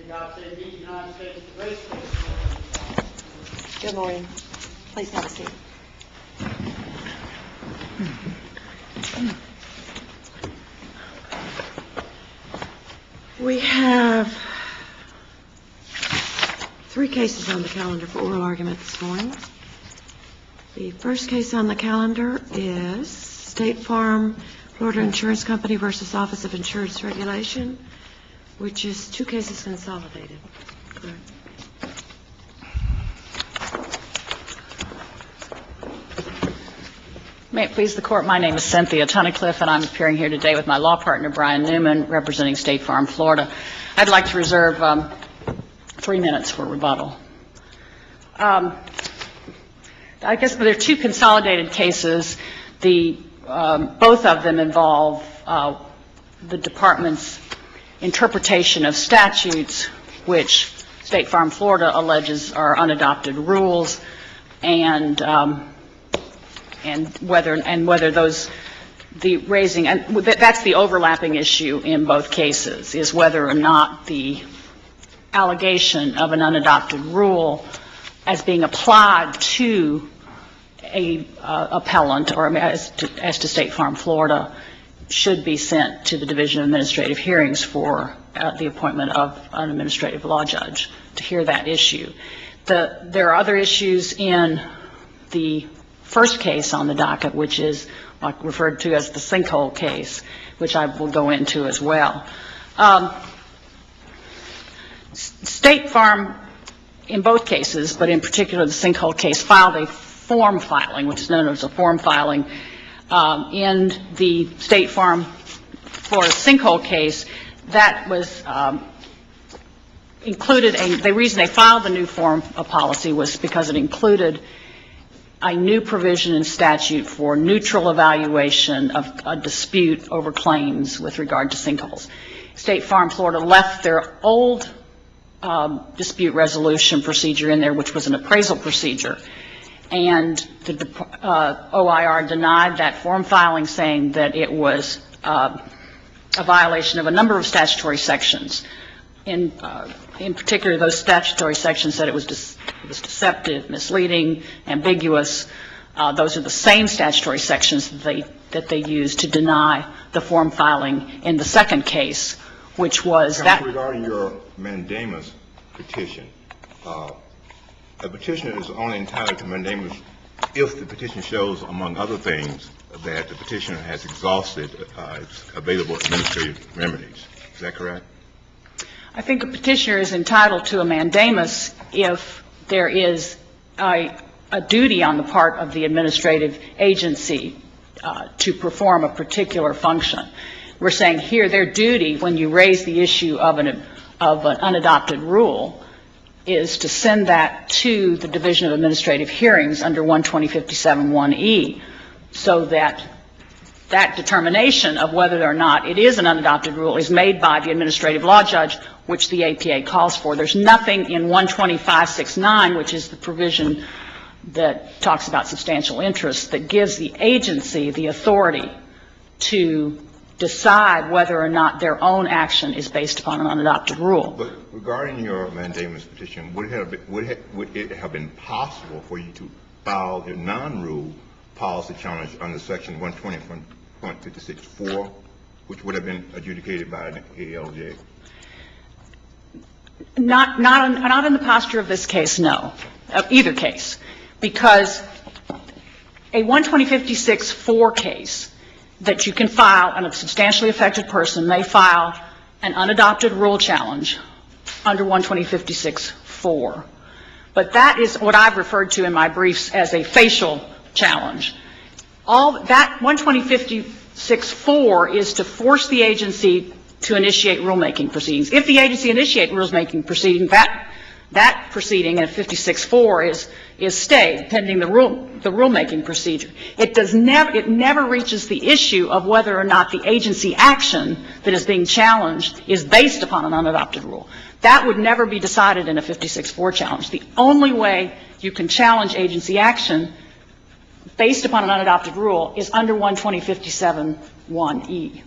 God save the United States of the great state. Good morning. Please have a seat. We have 3 cases on the calendar for oral argument this morning. The first case on the calendar is State Farm Florida Insurance Company versus Office of Insurance Regulation, which is 2 cases consolidated. Correct. May it please the Court, my name is Cynthia Tunnicliffe, and I'm appearing here today with my law partner, Brian Newman, representing State Farm Florida. I'd like to reserve 3 minutes for rebuttal. I guess there are 2 consolidated cases. Both of them involve the Department's interpretation of statutes, which State Farm Florida alleges are unadopted rules, and whether those that's the overlapping issue in both cases, is whether or not the allegation of an unadopted rule as being applied to a appellant or as to State Farm Florida should be sent to the Division of Administrative Hearings for the appointment of an administrative law judge to hear that issue. There are other issues in the first case on the docket, which is referred to as the sinkhole case, which I will go into as well. State Farm, in both cases, but in particular the sinkhole case, filed a form filing, which is known as a form filing, in the State Farm Florida sinkhole case. That was included the reason they filed the new form of policy was because it included a new provision in statute for neutral evaluation of a dispute over claims with regard to sinkholes. State Farm Florida left their old dispute resolution procedure in there, which was an appraisal procedure, and the OIR denied that form filing, saying that it was a violation of a number of statutory sections. In particular, those statutory sections said it was deceptive, misleading, ambiguous. Those are the same statutory sections that they used to deny the form filing in the second case, which was that. Regarding your mandamus petition, a petitioner is only entitled to mandamus if the petition shows, among other things, that the petitioner has exhausted available administrative remedies. Is that correct? I think a petitioner is entitled to a mandamus if there is a duty on the part of the administrative agency to perform a particular function. We're saying here their duty, when you raise the issue of an unadopted rule, is to send that to the Division of Administrative Hearings under 12057(1)(e), so that that determination of whether or not it is an unadopted rule is made by the administrative law judge, which the APA calls for. There's nothing in 12569, which is the provision that talks about substantial interest, that gives the agency the authority to decide whether or not their own action is based upon an unadopted rule. But regarding your mandamus petition, would it have been possible for you to file a non-rule policy challenge under Section 120.56(4), which would have been adjudicated by an ALJ? Not in the posture of this case, no, of either case, because a 120.56(4) case that you can file, and a substantially affected person may file an unadopted rule challenge under 120.56(4). But that is what I've referred to in my briefs as a facial challenge. All that 120.56(4) is to force the agency to initiate rulemaking proceedings. If the agency initiates rulemaking proceedings, that proceeding at 56(4) is stayed pending the rulemaking procedure. It never reaches the issue of whether or not the agency action that is being challenged is based upon an unadopted rule. That would never be decided in a 56(4) challenge. The only way you can challenge agency action based upon an unadopted rule is under 120.57(1)(e).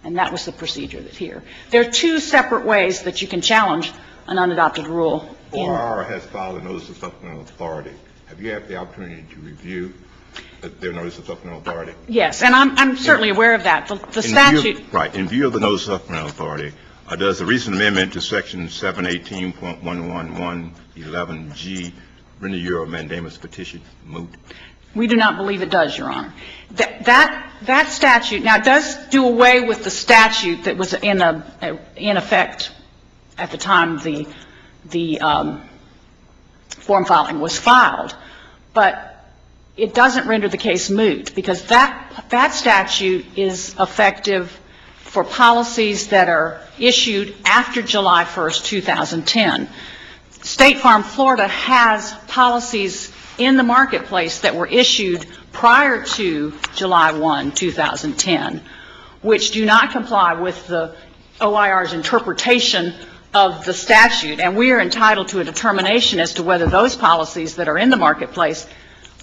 And that was the procedure that's here. There are 2 separate ways that you can challenge an unadopted rule. ORR has filed a notice of supplemental authority. Have you had the opportunity to review their notice of supplemental authority? Yes, and I'm certainly aware of that. The statute. Right. In view of the notice of supplemental authority, does the recent amendment to Section 718.11111G render your mandamus petition moot? We do not believe it does, Your Honor. That statute, now, it does do away with the statute that was in effect at the time the form filing was filed, but it doesn't render the case moot, because that statute is effective for policies that are issued after July 1st, 2010. State Farm Florida has policies in the marketplace that were issued prior to July 1, 2010, which do not comply with the OIR's interpretation of the statute, and we are entitled to a determination as to whether those policies that are in the marketplace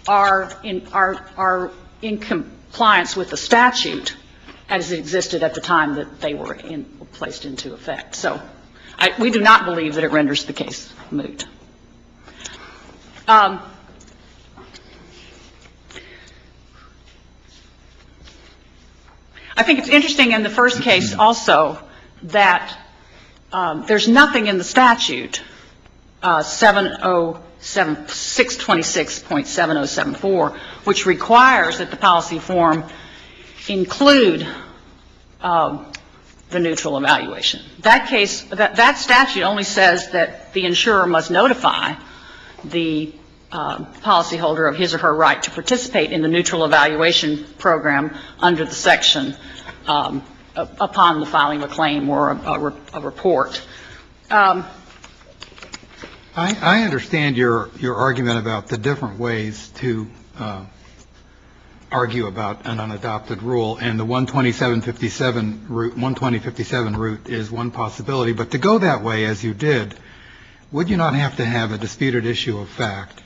are in compliance with the statute as it existed at the time that they were placed into effect. So we do not believe that it renders the case moot. I think it's interesting in the first case also that there's nothing in the statute, 626.7074, which requires that the policy form include the neutral evaluation. That case, that statute only says that the insurer must notify the policyholder of his or her right to participate in the neutral evaluation program under the section upon the filing of a claim or a report. I understand your argument about the different ways to argue about an unadopted rule, and the 12057 route is one possibility. But to go that way, as you did, would you not have to have a disputed issue of fact?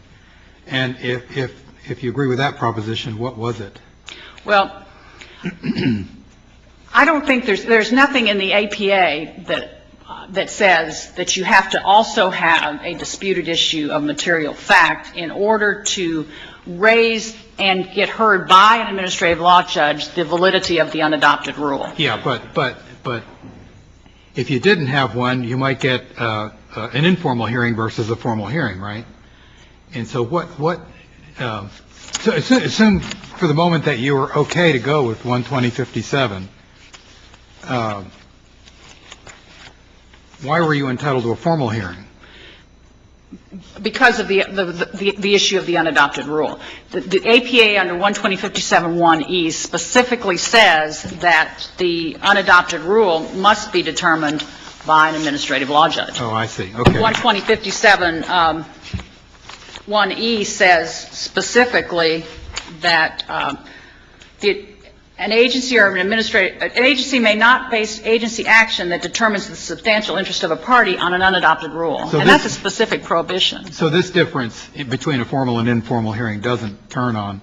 And if you agree with that proposition, what was it? Well, I don't think there's nothing in the APA that says that you have to also have a disputed issue of material fact in order to raise and get heard by an administrative law judge the validity of the unadopted rule. Yeah, but if you didn't have one, you might get an informal hearing versus a formal hearing, right? And so so assume for the moment that you were okay to go with 12057. Why were you entitled to a formal hearing? Because of the issue of the unadopted rule. The APA under 12057(1)(e) specifically says that the unadopted rule must be determined by an administrative law judge. Oh, I see. Okay. 12057(1)(e) says specifically that an agency or an agency may not base agency action that determines the substantial interest of a party on an unadopted rule. And that's a specific prohibition. So this difference between a formal and informal hearing doesn't turn on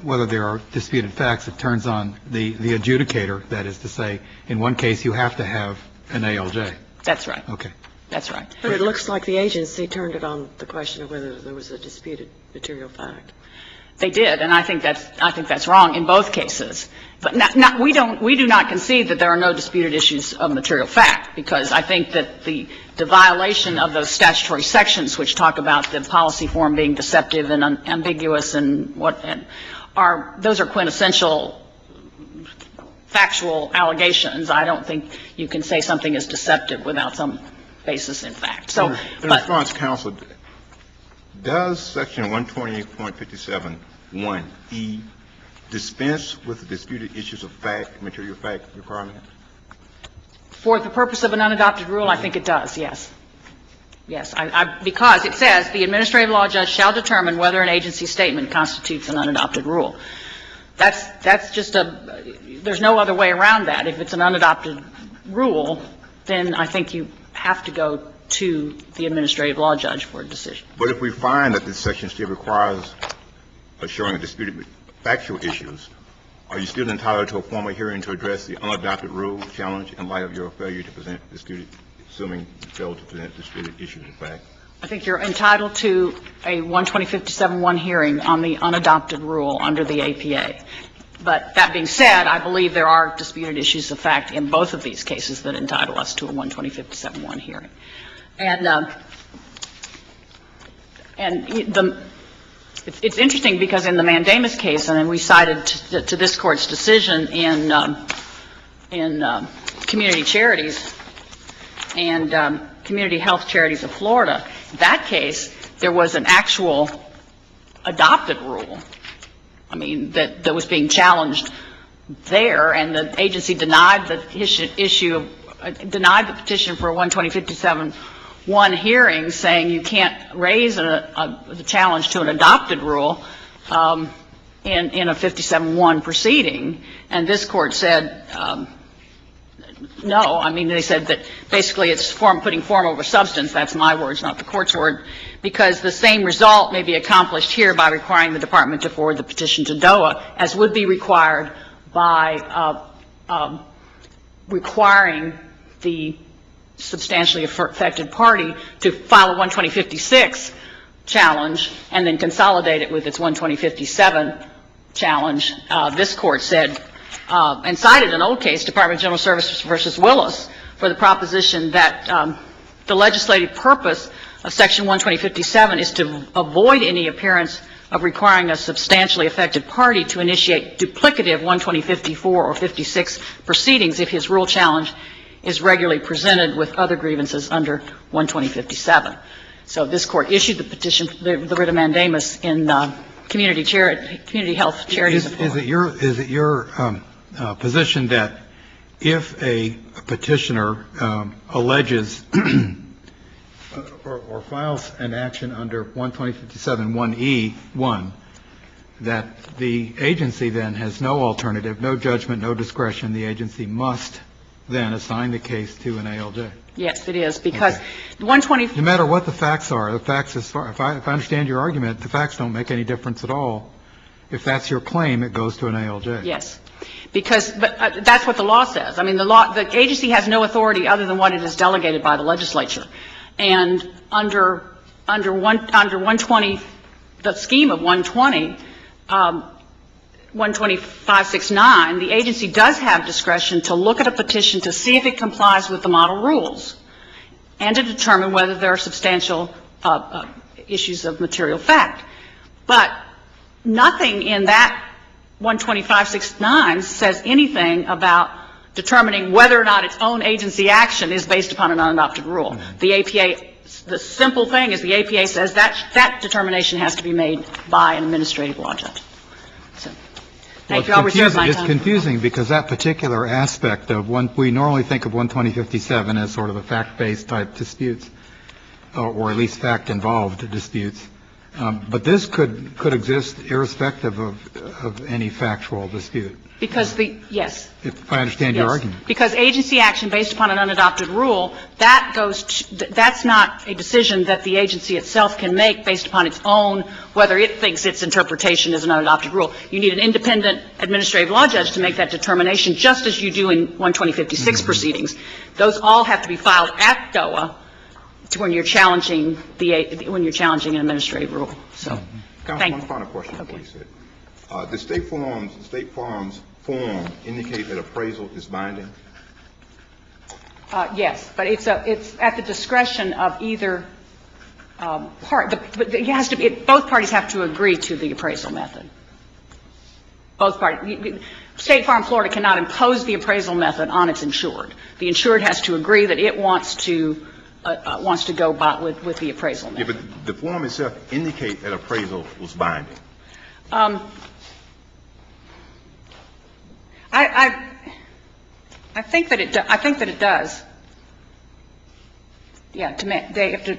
whether there are disputed facts. It turns on the adjudicator. That is to say, in one case, you have to have an ALJ. That's right. Okay. That's right. But it looks like the agency turned it on the question of whether there was a disputed material fact. They did, and I think that's wrong in both cases. But we do not concede that there are no disputed issues of material fact, because I think that the violation of those statutory sections which talk about the policy form being deceptive and ambiguous and those are quintessential factual allegations. I don't think you can say something is deceptive without some basis in fact. So, in response, counsel, does Section 120.57(1)(e) dispense with the disputed issues of fact, material fact requirement? For the purpose of an unadopted rule, I think it does, yes. Yes, because it says the administrative law judge shall determine whether an agency statement constitutes an unadopted rule. That's just there's no other way around that. If it's an unadopted rule, then I think you have to go to the administrative law judge for a decision. But if we find that this section still requires a showing of disputed factual issues, are you still entitled to a formal hearing to address the unadopted rule challenge in light of your failure to present disputed assuming you failed to present disputed issues of fact? I think you're entitled to a 12057-1 hearing on the unadopted rule under the APA. But that being said, I believe there are disputed issues of fact in both of these cases that entitle us to a 12057-1 hearing. It's interesting because in the Mandamus case, and then we cited to this Court's decision in Community Charities and Community Health Charities of Florida, that case, there was an actual adopted rule, I mean, that was being challenged there, and the agency denied the denied the petition for a 12057-1 hearing, saying you can't raise the challenge to an adopted rule in a 57-1 proceeding. And this Court said, no. I mean, they said that basically it's putting form over substance. That's my words, not the Court's word, because the same result may be accomplished here by requiring the Department to forward the petition to DOA, as would be required by requiring the substantially affected party to file a 12056 challenge and then consolidate it with its 12057 challenge. This Court said, and cited an old case, Department of General Services versus Willis, for the proposition that the legislative purpose of Section 12057 is to avoid any appearance of requiring a substantially affected party to initiate duplicative 12054 or 56 proceedings if his rule challenge is regularly presented with other grievances under 12057. So this Court issued the petition, the writ of mandamus, in Community Health Charities of Florida. Is it your position that if a petitioner alleges or files an action under 12057-1E1, that the agency then has no alternative, no judgment, no discretion, the agency must then assign the case to an ALJ? Yes, it is, because 120... No matter what the facts are, the facts, if I understand your argument, the facts don't make any difference at all. If that's your claim, it goes to an ALJ. Yes, because that's what the law says. I mean, the agency has no authority other than what it is delegated by the legislature. And under 120, the scheme of 120, 12569, the agency does have discretion to look at a petition to see if it complies with the model rules and to determine whether there are substantial issues of material fact. But nothing in that 12569 says anything about determining whether or not its own agency action is based upon an unadopted rule. The APA, the simple thing is the APA says that determination has to be made by an administrative law judge. So, thank you. I'll reserve my time. It's confusing because that particular aspect of we normally think of 12057 as sort of a fact-based type disputes, or at least fact-involved disputes. But this could exist irrespective of any factual dispute. Because yes. If I understand your argument. Because agency action based upon an unadopted rule, that's not a decision that the agency itself can make based upon its own, whether it thinks its interpretation is an unadopted rule. You need an independent administrative law judge to make that determination, just as you do in 12056 proceedings. Those all have to be filed at DOA when you're challenging an administrative rule. So, thank you. One final question, please. The State Farm's form indicate that appraisal is binding? Yes, but it's at the discretion of either part. But it has to be. Both parties have to agree to the appraisal method. Both parties. State Farm Florida cannot impose the appraisal method on its insured. The insured has to agree that it wants to go with the appraisal method. Yeah, but the form itself indicate that appraisal was binding. I think that it does. Yeah, they have to.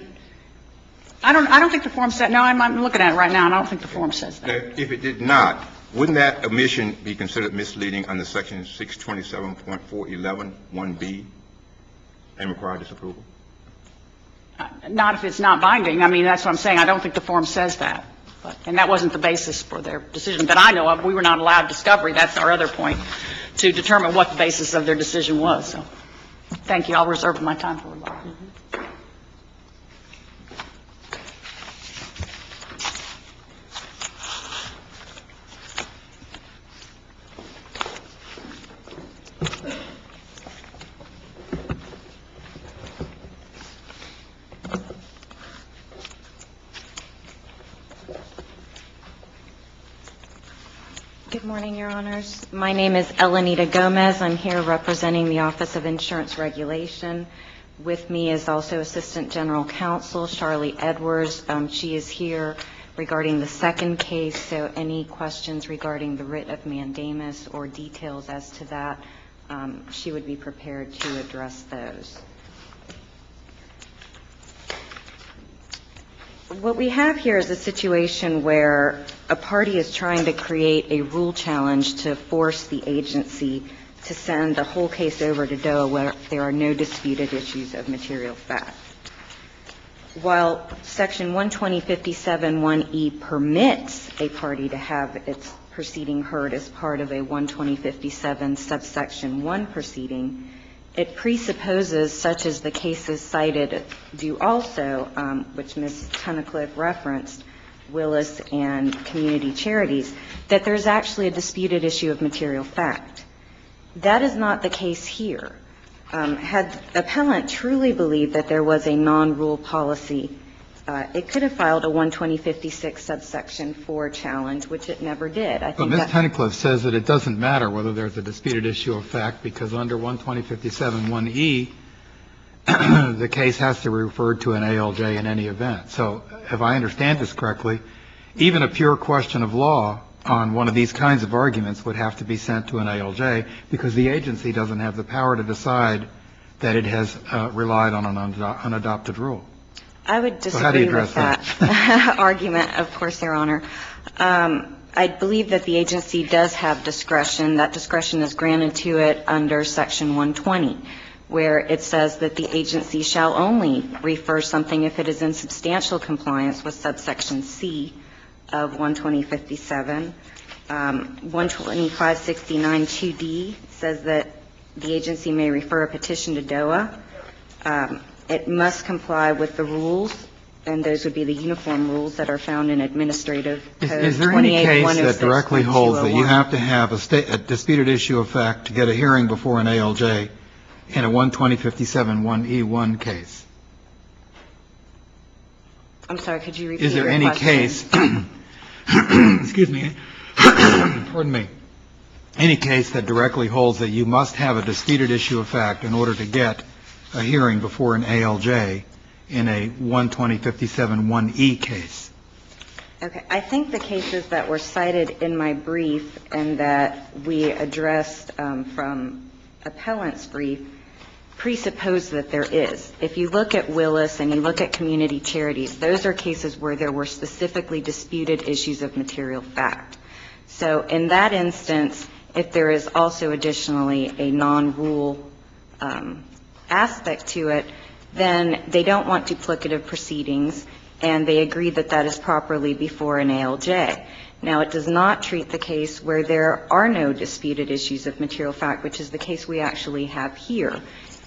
I don't think the form says. No, I'm looking at it right now, and I don't think the form says that. Now, if it did not, wouldn't that omission be considered misleading under Section 627.411(1)(b) and require disapproval? Not if it's not binding. I mean, that's what I'm saying. I don't think the form says that. And that wasn't the basis for their decision that I know of. We were not allowed discovery. That's our other point, to determine what the basis of their decision was. So, thank you. I'll reserve my time for rebuttal. Good morning, Your Honors. My name is Elenita Gomez. I'm here representing the Office of Insurance Regulation. With me is also Assistant General Counsel Charlie Edwards. She is here regarding the second case, so any questions regarding the writ of mandamus or details as to that, she would be prepared to address those. What we have here is a situation where a party is trying to create a rule challenge to force the agency to send the whole case over to DOA where there are no disputed issues of material fact. While Section 12057(1)(e) permits a party to have its proceeding heard as part of a 12057 subsection 1 proceeding, it presupposes, such as the cases cited do also, which Ms. Tunnicliffe referenced, Willis and Community Charities, that there's actually a disputed issue of material fact. That is not the case here. Had appellant truly believed that there was a non-rule policy, it could have filed a 12056 subsection 4 challenge, which it never did. But Ms. Tunnicliffe says that it doesn't matter whether there's a disputed issue of fact because under 12057(1)(e), the case has to be referred to an ALJ in any event. So if I understand this correctly, even a pure question of law on one of these kinds of arguments would have to be sent to an ALJ because the agency doesn't have the power to decide that it has relied on an unadopted rule. I would disagree with that argument, of course, Your Honor. I believe that the agency does have discretion. That discretion is granted to it under Section 120, where it says that the agency shall only refer something if it is in substantial compliance with subsection C of 12057. 12569(2)(d) says that the agency may refer a petition to DOA. It must comply with the rules, and those would be the uniform rules that are found in Administrative Code 28-106.201. Is there any case that directly holds that you have to have a disputed issue of fact to get a hearing before an ALJ in a 12057(1)(e)(1) case? I'm sorry, could you repeat your question? Is there any case, excuse me, pardon me, any case that directly holds that you must have a disputed issue of fact in order to get a hearing before an ALJ in a 12057(1)(e) case? Okay. I think the cases that were cited in my brief and that we addressed from appellant's brief presuppose that there is. If you look at Willis and you look at Community Charities, those are cases where there were specifically disputed issues of material fact. So in that instance, if there is also additionally a non-rule aspect to it, then they don't want duplicative proceedings, and they agree that that is properly before an ALJ. Now, it does not treat the case where there are no disputed issues of material fact, which is the case we actually have here.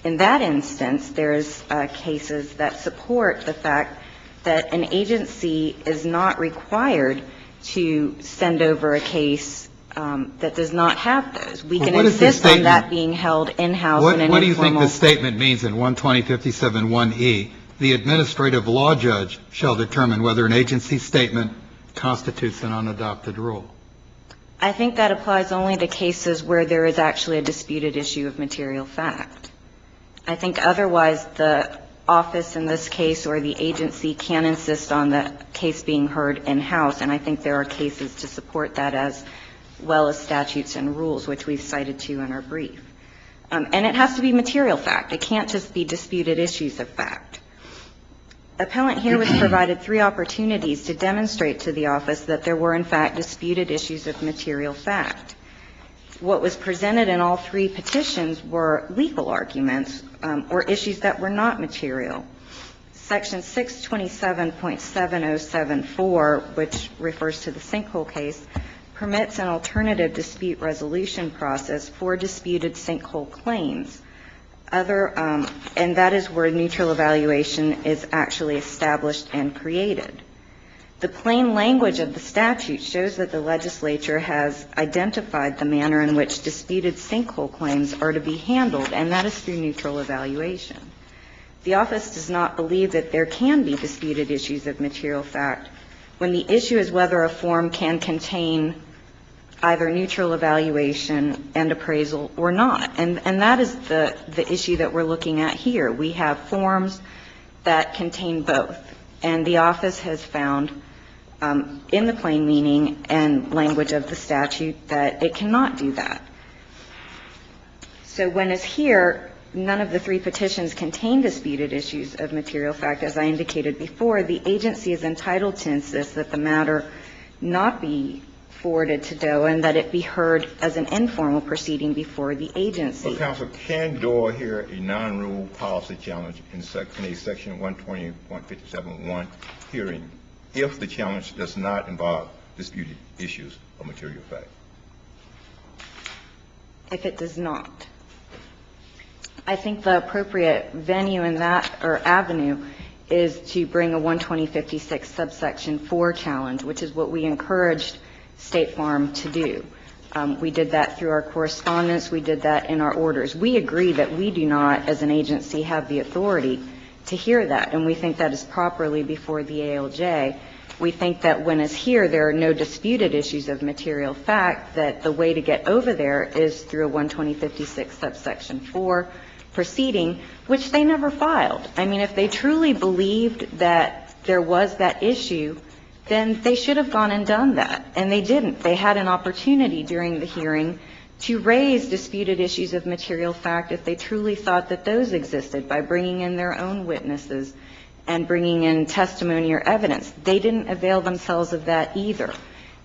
In that instance, there's cases that support the fact that an agency is not required to send over a case that does not have those. We can insist on that being held in-house in an informal. What do you think the statement means in 12057(1)(e)? The administrative law judge shall determine whether an agency statement constitutes an unadopted rule. I think that applies only to cases where there is actually a disputed issue of material fact. I think otherwise the office in this case or the agency can insist on the case being heard in-house, and I think there are cases to support that as well as statutes and rules, which we've cited to in our brief. And it has to be material fact. It can't just be disputed issues of fact. Appellant here was provided 3 opportunities to demonstrate to the office that there were, in fact, disputed issues of material fact. What was presented in all 3 petitions were legal arguments or issues that were not material. Section 627.7074, which refers to the sinkhole case, permits an alternative dispute resolution process for disputed sinkhole claims. And that is where neutral evaluation is actually established and created. The plain language of the statute shows that the legislature has identified the manner in which disputed sinkhole claims are to be handled, and that is through neutral evaluation. The office does not believe that there can be disputed issues of material fact when the issue is whether a form can contain either neutral evaluation and appraisal or not. And that is the issue that we're looking at here. We have forms that contain both. And the office has found in the plain meaning and language of the statute that it cannot do that. So when it's here, none of the three petitions contain disputed issues of material fact. As I indicated before, the agency is entitled to insist that the matter not be forwarded to DOA and that it be heard as an informal proceeding before the agency. Well, Counsel, can DOA hear a non-rule policy challenge in a Section 120.57.1 hearing if the challenge does not involve disputed issues of material fact? If it does not. I think the appropriate venue in that, or avenue, is to bring a 120.56 subsection 4 challenge, which is what we encouraged State Farm to do. We did that through our correspondence. We did that in our orders. We agree that we do not, as an agency, have the authority to hear that, and we think that is properly before the ALJ. We think that when it's here, there are no disputed issues of material fact, that the way to get over there is through a 120.56 subsection 4 proceeding, which they never filed. I mean, if they truly believed that there was that issue, then they should have gone and done that, and they didn't. They had an opportunity during the hearing to raise disputed issues of material fact if they truly thought that those existed by bringing in their own witnesses and bringing in testimony or evidence. They didn't avail themselves of that either.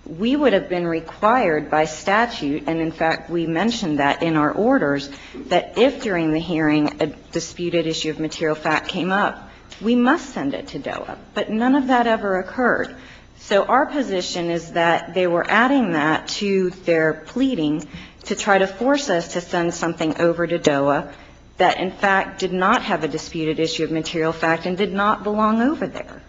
We would have been required by statute, and in fact we mentioned that in our orders, that if during the hearing a disputed issue of material fact came up, we must send it to DOA. But none of that ever occurred. So our position is that they were adding that to their pleading to try to force us to send something over to DOA that in fact did not have a disputed issue of material fact and did not belong over there.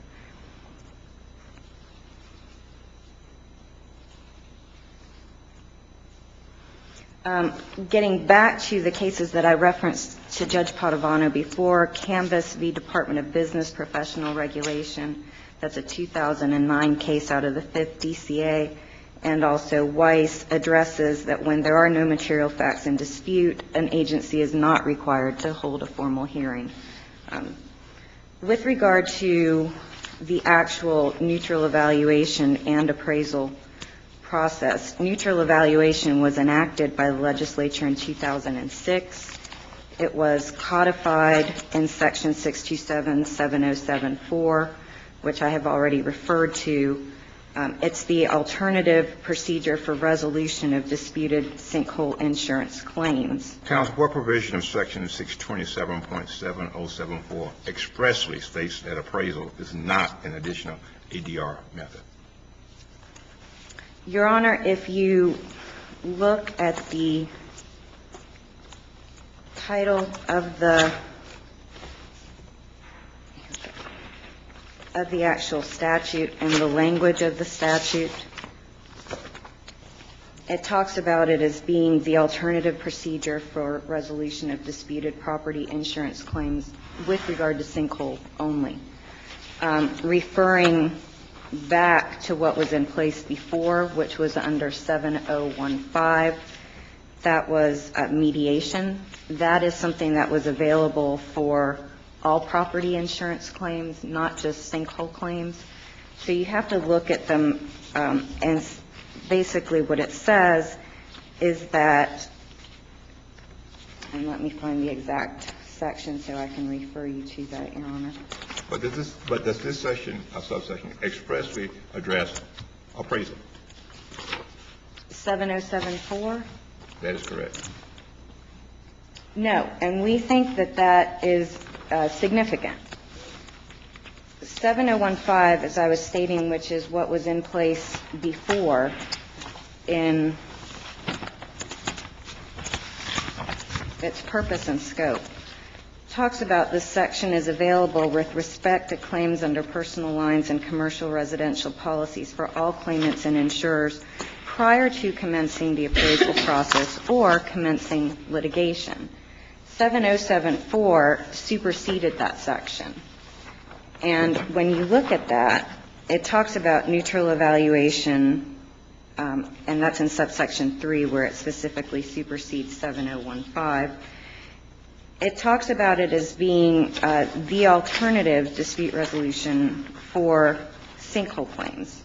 Getting back to the cases that I referenced to Judge Padovano before, Canvas v. Department of Business Professional Regulation, that's a 2009 case out of the 5th DCA, and also Weiss addresses that when there are no material facts in dispute, an agency is not required to hold a formal hearing. With regard to the actual neutral evaluation and appraisal process, neutral evaluation was enacted by the legislature in 2006. It was codified in Section 627-7074, which I have already referred to. It's the alternative procedure for resolution of disputed sinkhole insurance claims. Counsel, what provision of Section 627.7074 expressly states that appraisal is not an additional ADR method? Your Honor, if you look at the title of the actual statute and the language of the statute, it talks about it as being the alternative procedure for resolution of disputed property insurance claims with regard to sinkhole only, referring back to what was in place before, which was under 7015. That was mediation. That is something that was available for all property insurance claims, not just sinkhole claims. So you have to look at them, and basically what it says is that, and let me find the exact section so I can refer you to that, Your Honor. But does this section, subsection, expressly address appraisal? 7074? That is correct. No, and we think that that is significant. 7015, as I was stating, which is what was in place before in its purpose and scope, talks about this section is available with respect to claims under personal lines and commercial residential policies for all claimants and insurers prior to commencing the appraisal process or commencing litigation. 7074 superseded that section. And when you look at that, it talks about neutral evaluation and that's in subsection 3 where it specifically supersedes 7015. It talks about it as being the alternative dispute resolution for sinkhole claims.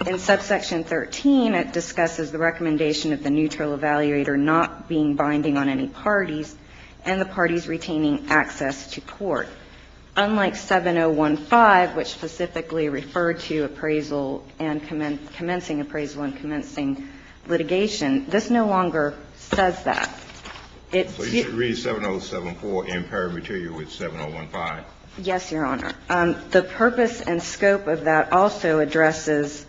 In subsection 13, it discusses the recommendation of the neutral evaluator not being binding on any parties and the parties retaining access to court. Unlike 7015, which specifically referred to appraisal and commencing appraisal and commencing litigation, this no longer says that. So you should read 7074 in pari material with 7015. Yes, Your Honor. The purpose and scope of that also addresses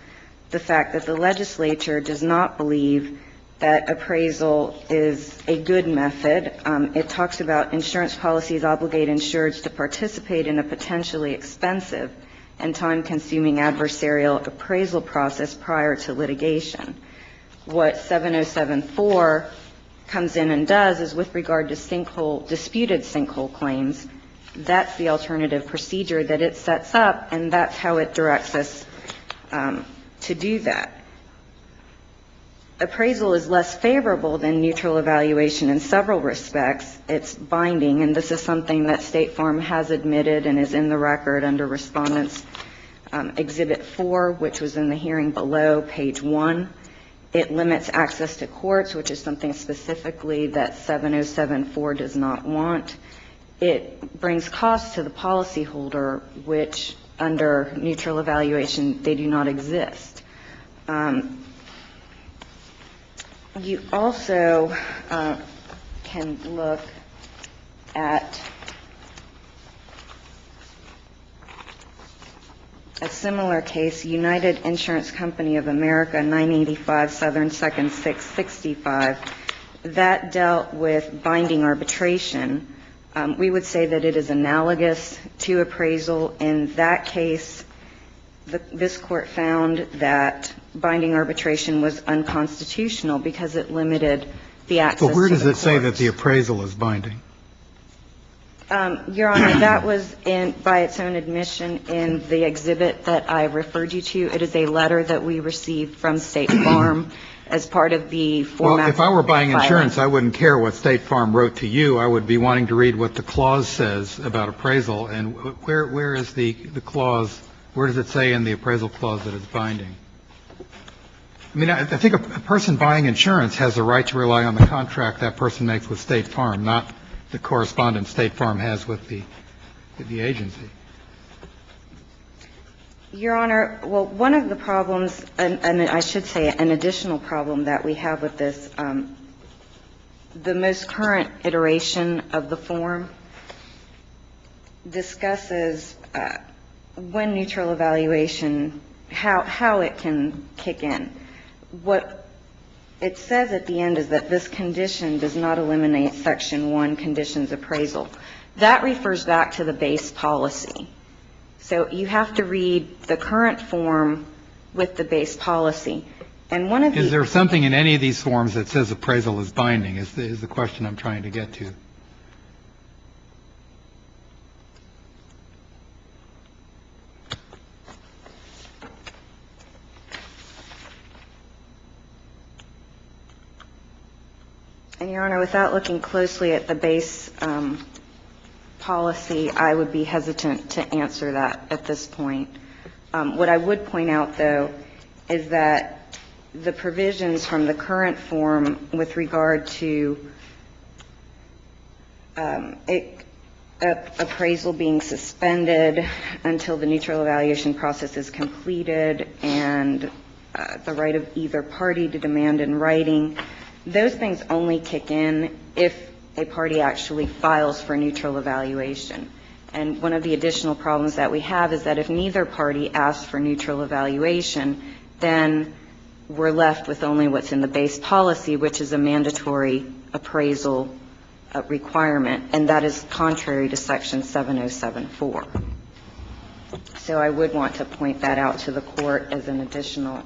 the fact that the legislature does not believe that appraisal is a good method. It talks about insurance policies obligate insureds to participate in a potentially expensive and time-consuming adversarial appraisal process prior to litigation. What 7074 comes in and does is with regard to disputed sinkhole claims, that's the alternative procedure that it sets up, and that's how it directs us to do that. Appraisal is less favorable than neutral evaluation in several respects. It's binding, and this is something that State Farm has admitted and is in the record under Respondents Exhibit 4, which was in the hearing below, page 1. It limits access to courts, which is something specifically that 7074 does not want. It brings costs to the policyholder, which under neutral evaluation, they do not exist. You also can look at a similar case, United Insurance Company of America, 985 Southern 2nd 665. That dealt with binding arbitration. We would say that it is analogous to appraisal. In that case, this court found that binding arbitration was unconstitutional because it limited the access to the courts. But where does it say that the appraisal is binding? Your Honor, that was by its own admission in the exhibit that I referred you to. It is a letter that we received from State Farm as part of the format. Well, if I were buying insurance, I wouldn't care what State Farm wrote to you. I would be wanting to read what the clause says about appraisal. And where is the clause? Where does it say in the appraisal clause that it's binding? I mean, I think a person buying insurance has the right to rely on the contract that person makes with State Farm, not the correspondence State Farm has with the agency. Your Honor, well, one of the problems, and I should say an additional problem that we have with this, the most current iteration of the form discusses when neutral evaluation, how it can kick in. What it says at the end is that this condition does not eliminate Section 1 conditions appraisal. That refers back to the base policy. So you have to read the current form with the base policy. And one of the... Is there something in any of these forms that says appraisal is binding is the question I'm trying to get to. And, Your Honor, without looking closely at the base policy, I would be hesitant to answer that at this point. What I would point out, though, is that the provisions from the current form with regard to appraisal being suspended until the neutral evaluation process is completed and the right of either party to demand in writing, those things only kick in if a party actually files for neutral evaluation. And one of the additional problems that we have is that if neither party asks for neutral evaluation, then we're left with only what's in the base policy, which is a mandatory appraisal requirement, and that is contrary to Section 7074. So I would want to point that out to the Court as an additional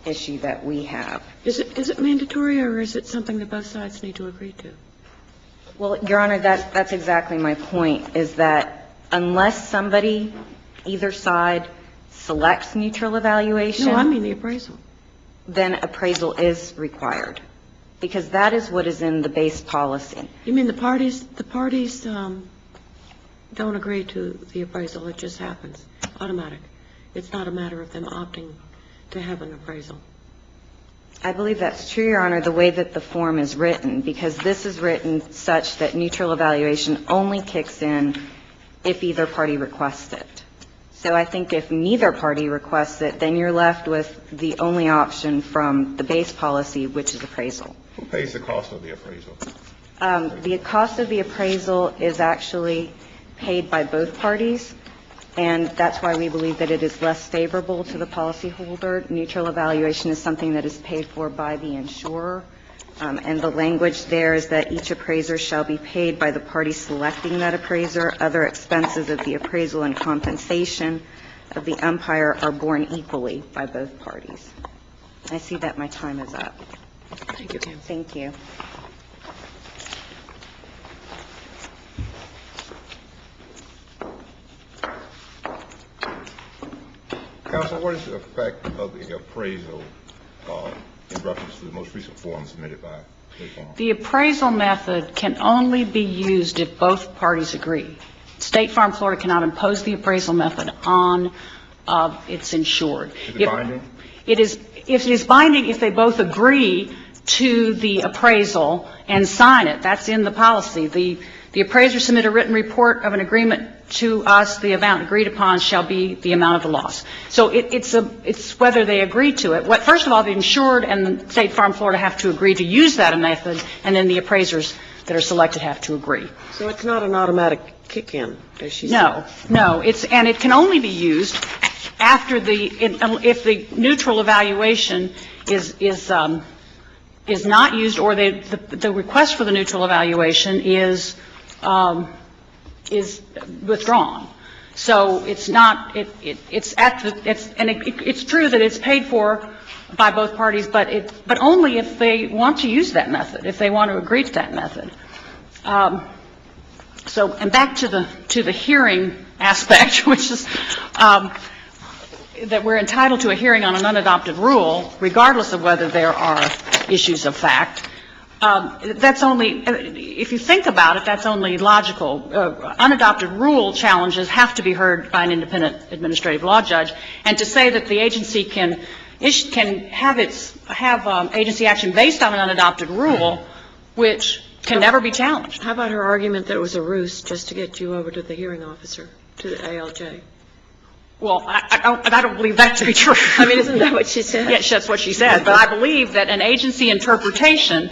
issue that we have. Is it mandatory, or is it something that both sides need to agree to? Well, Your Honor, that's exactly my point, is that unless somebody, either side, selects neutral evaluation. No, I mean the appraisal. then appraisal is required, because that is what is in the base policy. You mean the parties don't agree to the appraisal, it just happens, automatic? It's not a matter of them opting to have an appraisal? I believe that's true, Your Honor, the way that the form is written, because this is written such that neutral evaluation only kicks in if either party requests it. So I think if neither party requests it, then you're left with the only option from the base policy, which is appraisal. Who pays the cost of the appraisal? The cost of the appraisal is actually paid by both parties, and that's why we believe that it is less favorable to the policyholder. Neutral evaluation is something that is paid for by the insurer, and the language there is that each appraiser shall be paid by the party selecting that appraiser. Other expenses of the appraisal and compensation of the umpire are borne equally by both parties. I see that my time is up. Thank you, Kim. Thank you. Counsel, what is the effect of the appraisal in reference to the most recent form submitted by State Farm? The appraisal method can only be used if both parties agree. State Farm Florida cannot impose the appraisal method on its insured. Is it binding? If it is binding, if they both agree to the appraisal and sign it, that's in the policy. The appraiser submit a written report of an agreement to us. The amount agreed upon shall be the amount of the loss. So it's whether they agree to it. First of all, the insured and State Farm Florida have to agree to use that method, and then the appraisers that are selected have to agree. So it's not an automatic kick-in, as she said? No. And it can only be used after if the neutral evaluation is not used, or the request for the neutral evaluation is withdrawn. So it's not, it's true that it's paid for by both parties, but only if they want to use that method, if they want to agree to that method. And back to the hearing aspect, which is that we're entitled to a hearing on an unadopted rule, regardless of whether there are issues of fact. That's only, if you think about it, that's only logical. Unadopted rule challenges have to be heard by an independent administrative law judge, and to say that the agency can have agency action based on an unadopted rule, which can never be challenged. How about her argument that it was a ruse just to get you over to the hearing officer, to the ALJ? Well, I don't believe that to be true. I mean, isn't that what she said? Yes, that's what she said. But I believe that an agency interpretation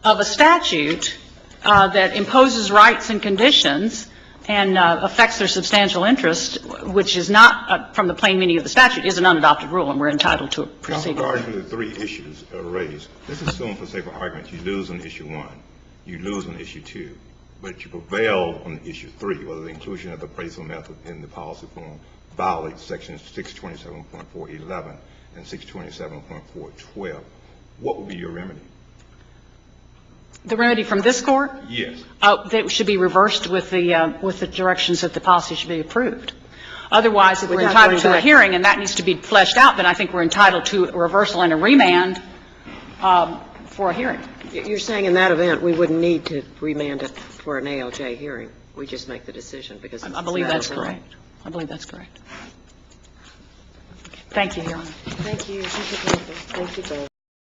of a statute that imposes rights and conditions and affects their substantial interest, which is not from the plain meaning of the statute, is an unadopted rule, and we're entitled to proceed. Now, regarding to the three issues raised, let's assume for sake of argument you lose on issue 1, you lose on issue 2, but you prevail on issue 3, whether the inclusion of the appraisal method in the policy form violates sections 627.411 and 627.412. What would be your remedy? The remedy from this court? Yes. That should be reversed with the directions that the policy should be approved. Otherwise, if we're entitled to a hearing and that needs to be fleshed out, then I think we're entitled to a reversal and a remand for a hearing. You're saying in that event we wouldn't need to remand it for an ALJ hearing. We just make the decision because it's I believe that's correct. I believe that's correct. Thank you, Your Honor. Thank you. Thank you both.